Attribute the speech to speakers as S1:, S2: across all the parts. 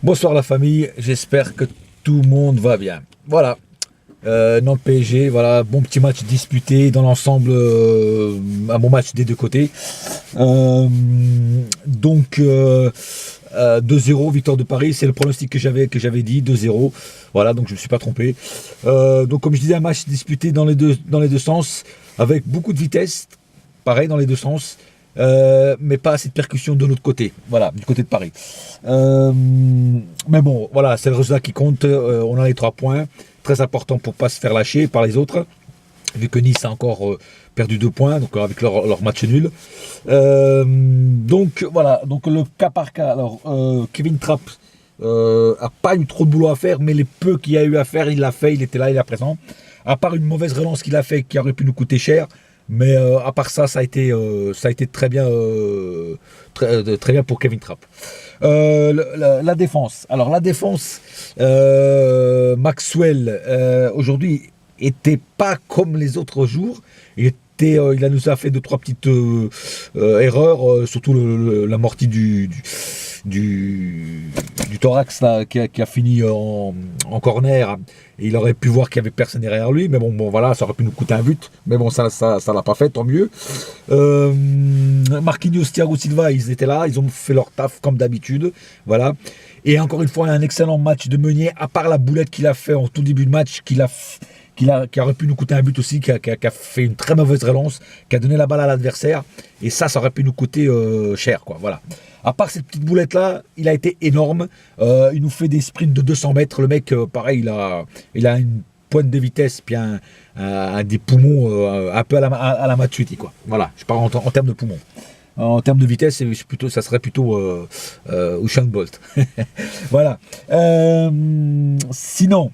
S1: Bonsoir la famille, j'espère que tout le monde va bien. Voilà, dans le PSG, voilà, bon petit match disputé dans l'ensemble, un bon match des deux côtés. Euh, donc 2-0, victoire de Paris, c'est le pronostic que j'avais dit, 2-0. Voilà, donc je ne me suis pas trompé. Donc comme je disais, un match disputé dans les deux sens, avec beaucoup de vitesse, pareil dans les deux sens. Mais pas assez de percussion de l'autre côté, voilà, du côté de Paris. Mais bon, voilà, c'est le résultat qui compte. On a les 3 points, très important pour pas se faire lâcher par les autres, vu que Nice a encore perdu 2 points, donc avec leur match nul. Donc voilà, donc le cas par cas. Alors Kevin Trapp a pas eu trop de boulot à faire, mais les peu qu'il a eu à faire, il l'a fait, il était là, il est présent. À part une mauvaise relance qu'il a fait, qui aurait pu nous coûter cher. Mais à part ça, ça a été très bien, très bien pour Kevin Trapp. La défense. Alors la défense, Maxwell aujourd'hui était pas comme les autres jours. Il nous a fait 2-3 petites erreurs, surtout l'amorti du thorax là, qui a fini en corner. Et il aurait pu voir qu'il n'y avait personne derrière lui, mais bon, voilà, ça aurait pu nous coûter un but, mais bon, ça l'a pas fait, tant mieux. Marquinhos, Thiago Silva, ils étaient là, ils ont fait leur taf comme d'habitude, voilà. Et encore une fois, un excellent match de Meunier, à part la boulette qu'il a fait en tout début de match, qui aurait pu nous coûter un but aussi, qui a fait une très mauvaise relance, qui a donné la balle à l'adversaire, et ça aurait pu nous coûter cher, quoi, voilà. À part cette petite boulette-là, il a été énorme. Il nous fait des sprints de 200 mètres. Le mec, pareil, il a une pointe de vitesse, puis des poumons un peu à la Matuidi, quoi. Voilà, je parle en termes de poumons. En termes de vitesse, ça serait plutôt Usain Bolt. Voilà. Sinon,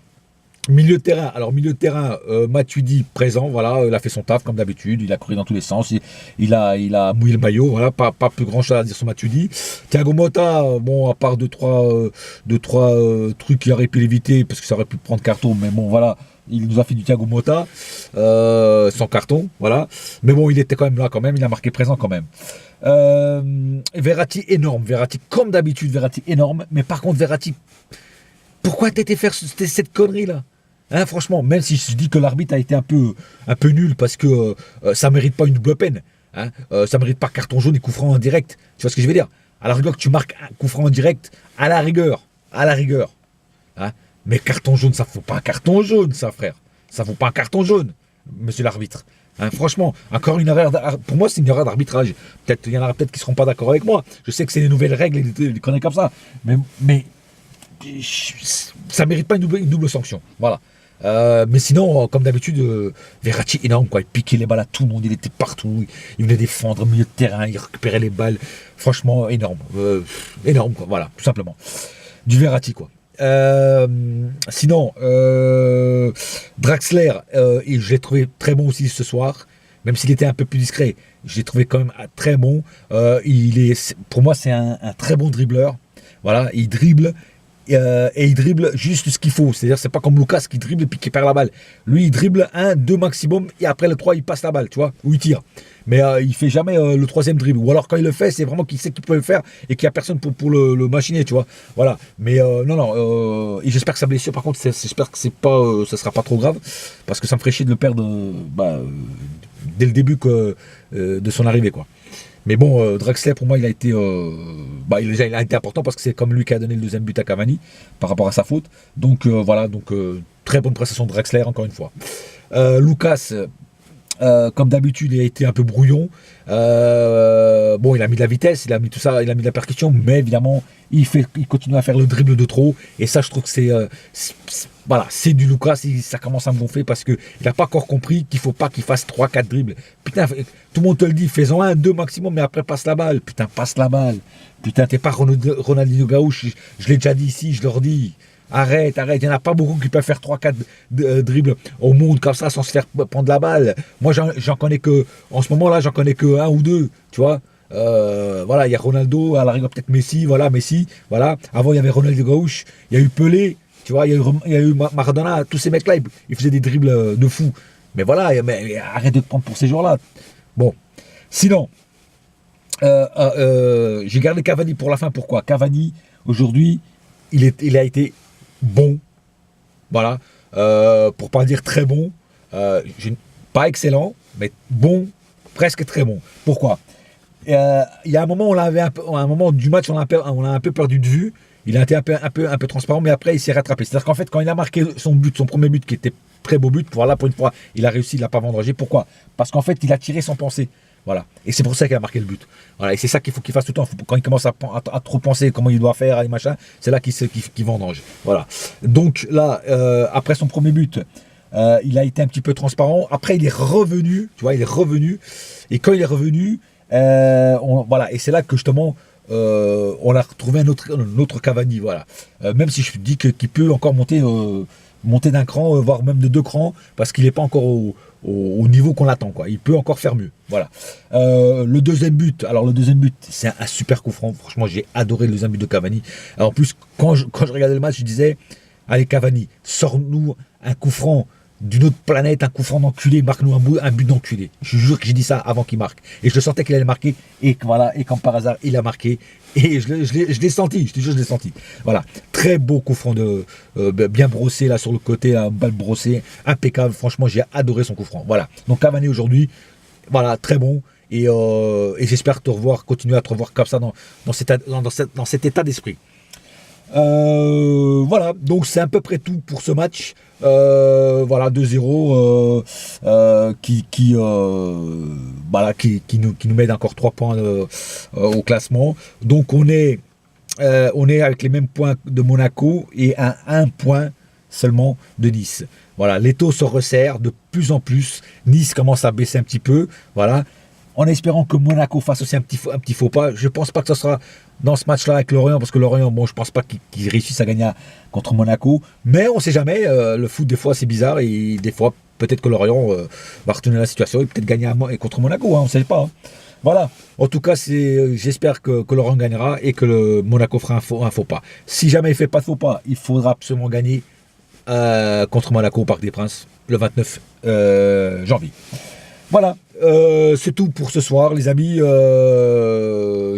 S1: milieu de terrain. Alors, milieu de terrain, Matuidi présent, voilà, il a fait son taf comme d'habitude, il a couru dans tous les sens, il a mouillé le maillot, voilà, pas plus grand chose à dire sur Matuidi. Thiago Motta, bon, à part deux, trois trucs qu'il aurait pu l'éviter, parce que ça aurait pu prendre carton, mais bon, voilà, il nous a fait du Thiago Motta, sans carton, voilà. Mais bon, il était quand même là, quand même, il a marqué présent quand même. Verratti énorme, Verratti comme d'habitude, Verratti énorme, mais par contre, Verratti, pourquoi t'étais faire cette connerie là, hein, franchement, même si je dis que l'arbitre a été un peu nul parce que ça mérite pas une double peine, hein, ça mérite pas carton jaune et coup franc en direct. Tu vois ce que je veux dire? À la rigueur que tu marques un coup franc en direct, à la rigueur, hein, mais carton jaune, ça faut pas un carton jaune, ça frère, ça vaut pas un carton jaune, monsieur l'arbitre. Hein, franchement, encore une erreur. Pour moi, c'est une erreur d'arbitrage. Peut-être il y en aura peut-être qui seront pas d'accord avec moi. Je sais que c'est les nouvelles règles et des conneries comme ça, mais ça mérite pas une double sanction. Voilà. Mais sinon, comme d'habitude, Verratti énorme, quoi. Il piquait les balles à tout le monde, il était partout, il venait défendre au milieu de terrain, il récupérait les balles. Franchement, énorme. Énorme, quoi. Voilà, tout simplement. Du Verratti, quoi. Sinon, Draxler, je l'ai trouvé très bon aussi ce soir, même s'il était un peu plus discret. Je l'ai trouvé quand même très bon. Pour moi, c'est un très bon dribbleur. Voilà, il dribble. Et il dribble juste ce qu'il faut. C'est-à-dire, c'est pas comme Lucas qui dribble et puis qui perd la balle. Lui, il dribble 1, 2 maximum et après le 3, il passe la balle, tu vois, ou il tire. Mais il fait jamais le 3e dribble. Ou alors quand il le fait, c'est vraiment qu'il sait qu'il peut le faire et qu'il n'y a personne pour le machiner, tu vois. Voilà. Mais non. Et j'espère que sa blessure, par contre, j'espère que ça sera pas trop grave parce que ça me ferait chier de le perdre dès le début de son arrivée, quoi. Mais bon, Draxler, pour moi, il a été important parce que c'est comme lui qui a donné le 2e but à Cavani par rapport à sa faute. Donc voilà, très bonne prestation de Draxler, encore une fois. Lucas, comme d'habitude, il a été un peu brouillon. Bon, il a mis de la vitesse, il a mis tout ça, il a mis de la percussion, mais évidemment, il continue à faire le dribble de trop. Et ça, je trouve que c'est du Lucas, ça commence à me gonfler parce qu'il n'a pas encore compris qu'il ne faut pas qu'il fasse 3-4 dribbles. Putain, tout le monde te le dit, fais-en 1, 2 maximum, mais après passe la balle. Putain, passe la balle. Putain, t'es pas Ronaldinho Gaouche, je l'ai déjà dit ici, je leur dis. Arrête, il n'y en a pas beaucoup qui peuvent faire 3-4 dribbles au monde comme ça sans se faire prendre la balle. Moi, j'en connais que, en ce moment-là, j'en connais que 1 ou 2, tu vois. Voilà, il y a Ronaldo, à la rigueur peut-être Messi, voilà. Avant, il y avait Ronaldinho Gaouche, il y a eu Pelé, tu vois, il y a eu Maradona, tous ces mecs-là, ils faisaient des dribbles de fou. Mais voilà, mais arrête de te prendre pour ces joueurs-là. Bon, sinon, j'ai gardé Cavani pour la fin, pourquoi? Cavani, aujourd'hui, il a été bon, voilà, pour pas dire très bon, pas excellent, mais bon, presque très bon. Pourquoi? Il y a un moment, un moment du match, on l'a un peu perdu de vue. Il a été un peu transparent, mais après, il s'est rattrapé. C'est-à-dire qu'en fait, quand il a marqué son premier but, qui était très beau but, voilà, pour une fois, il a réussi, il l'a pas vendangé. Pourquoi? Parce qu'en fait, il a tiré sans penser. Voilà. Et c'est pour ça qu'il a marqué le but. Voilà. Et c'est ça qu'il faut qu'il fasse tout le temps. Quand il commence à trop penser comment il doit faire, et machin, c'est là qu'il vendange. Voilà. Donc là, après son premier but, il a été un petit peu transparent. Après, il est revenu. Tu vois, il est revenu. Et quand il est revenu, voilà. Et c'est là que justement, on a retrouvé un autre Cavani. Voilà. Même si je dis qu'il peut encore monter d'un cran, voire même de 2 crans, parce qu'il n'est pas encore au niveau qu'on attend, quoi. Il peut encore faire mieux. Voilà. Le deuxième but, c'est un super coup franc. Franchement, j'ai adoré le deuxième but de Cavani. Alors, en plus, quand je regardais le match, je disais, allez Cavani, sors-nous un coup franc d'une autre planète, un coup franc d'enculé, marque-nous un but d'enculé. Je jure que j'ai dit ça avant qu'il marque. Et je sentais qu'il allait marquer. Et voilà, et comme par hasard, il a marqué. Et je l'ai senti, je te jure, je l'ai senti. Voilà, très beau coup franc bien brossé là sur le côté, là, balle brossée, impeccable. Franchement, j'ai adoré son coup franc. Voilà, donc Cavani aujourd'hui, voilà, très bon. Et j'espère continuer à te revoir comme ça dans cet état d'esprit. Voilà, donc c'est à peu près tout pour ce match. Voilà, 2-0 voilà, qui nous met encore 3 points au classement. Donc on est avec les mêmes points de Monaco et à 1 point seulement de Nice. Voilà, les taux se resserrent de plus en plus. Nice commence à baisser un petit peu. Voilà, en espérant que Monaco fasse aussi un petit faux pas. Je ne pense pas que ce sera dans ce match-là avec Lorient, parce que Lorient, bon, je ne pense pas qu'ils réussissent à gagner contre Monaco. Mais on ne sait jamais. Le foot, des fois, c'est bizarre. Et des fois, peut-être que Lorient va retourner la situation et peut-être gagner contre Monaco. Hein, on ne sait pas. Hein. Voilà. En tout cas, j'espère que Lorient gagnera et que le Monaco fera un faux pas. Si jamais il ne fait pas de faux pas, il faudra absolument gagner contre Monaco au Parc des Princes le 29 janvier. Voilà, c'est tout pour ce soir, les amis.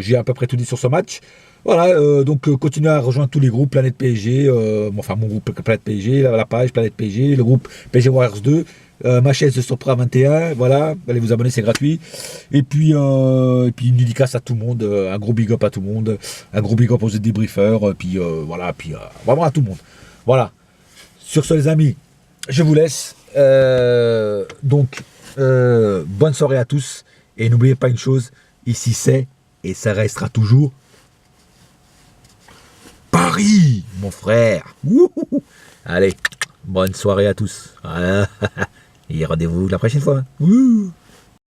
S1: J'ai à peu près tout dit sur ce match. Voilà, donc continuez à rejoindre tous les groupes Planète PSG, enfin mon groupe Planète PSG, la page Planète PSG, le groupe PSG Warriors 2, ma chaise de Sopra 21, voilà, allez vous abonner, c'est gratuit. Et puis une dédicace à tout le monde, un gros big up à tout le monde, un gros big up aux débriefeurs, puis voilà, puis vraiment à tout le monde. Voilà, sur ce les amis, je vous laisse. Donc, bonne soirée à tous et n'oubliez pas une chose, ici c'est et ça restera toujours Paris, mon frère. Wouhou. Allez, bonne soirée à tous. Voilà. Et rendez-vous la prochaine fois. Wouhou.